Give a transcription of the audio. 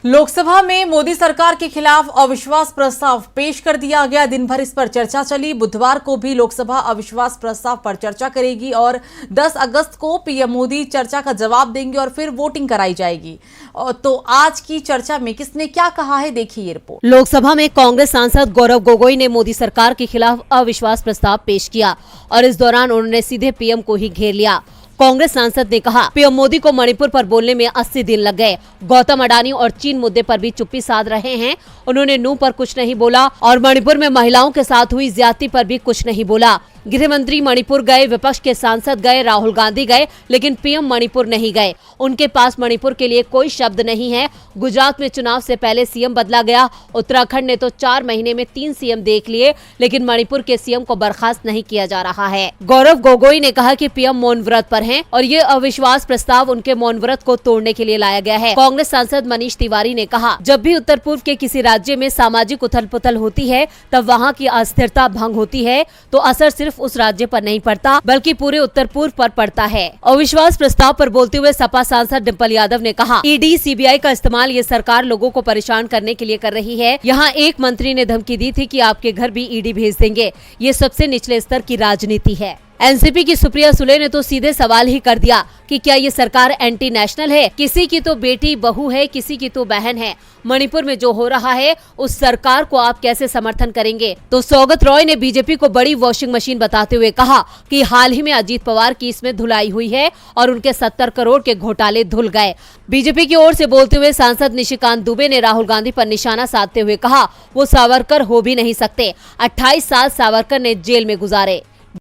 लोकसभा में मोदी सरकार के खिलाफ अविश्वास प्रस्ताव पेश कर दिया गया। दिन भर इस पर चर्चा चली। बुधवार को भी लोकसभा अविश्वास प्रस्ताव पर चर्चा करेगी और 10 अगस्त को पीएम मोदी चर्चा का जवाब देंगे और फिर वोटिंग कराई जाएगी। तो आज की चर्चा में किसने क्या कहा है, देखिए ये रिपोर्ट। लोकसभा में कांग्रेस सांसद गौरव गोगोई ने मोदी सरकार के खिलाफ अविश्वास प्रस्ताव पेश किया और इस दौरान उन्होंने सीधे पीएम को ही घेर लिया। कांग्रेस सांसद ने कहा, पीएम मोदी को मणिपुर पर बोलने में 80 दिन लग गए। गौतम अडानी और चीन मुद्दे पर भी चुप्पी साध रहे हैं। उन्होंने नूह पर कुछ नहीं बोला और मणिपुर में महिलाओं के साथ हुई ज्यादती पर भी कुछ नहीं बोला। गृह मंत्री मणिपुर गए, विपक्ष के सांसद गए, राहुल गांधी गए, लेकिन पीएम मणिपुर नहीं गए। उनके पास मणिपुर के लिए कोई शब्द नहीं है। गुजरात में चुनाव से पहले सीएम बदला गया। उत्तराखंड ने तो 4 महीने में 3 सीएम देख लिए, लेकिन मणिपुर के सीएम को बर्खास्त नहीं किया जा रहा है। गौरव गोगोई ने कहा कि पीएम मौन व्रत पर हैं और ये अविश्वास प्रस्ताव उनके मौन व्रत को तोड़ने के लिए लाया गया है। कांग्रेस सांसद मनीष तिवारी ने कहा, जब भी उत्तर पूर्व के किसी राज्य में सामाजिक उथल पुथल होती है, तब वहाँ की अस्थिरता भंग होती है, तो असर सिर्फ उस राज्य पर नहीं पड़ता बल्कि पूरे उत्तर पूर्व पर पड़ता है। अविश्वास प्रस्ताव पर बोलते हुए सपा सांसद डिम्पल यादव ने कहा, ईडी सीबीआई का इस्तेमाल ये सरकार लोगों को परेशान करने के लिए कर रही है। यहाँ एक मंत्री ने धमकी दी थी कि आपके घर भी ईडी भेज देंगे। ये सबसे निचले स्तर की राजनीति है। एनसीपी की सुप्रिया सुले ने तो सीधे सवाल ही कर दिया कि क्या ये सरकार एंटी नेशनल है? किसी की तो बेटी बहू है, किसी की तो बहन है। मणिपुर में जो हो रहा है उस सरकार को आप कैसे समर्थन करेंगे? तो सौगत रॉय ने बीजेपी को बड़ी वॉशिंग मशीन बताते हुए कहा कि हाल ही में अजीत पवार की इसमें धुलाई हुई है और उनके 70 करोड़ के घोटाले धुल गए। बीजेपी की ओर से बोलते हुए सांसद निशिकांत दुबे ने राहुल गांधी पर निशाना साधते हुए कहा, वो सावरकर हो भी नहीं सकते। 28 साल सावरकर ने जेल में गुजारे।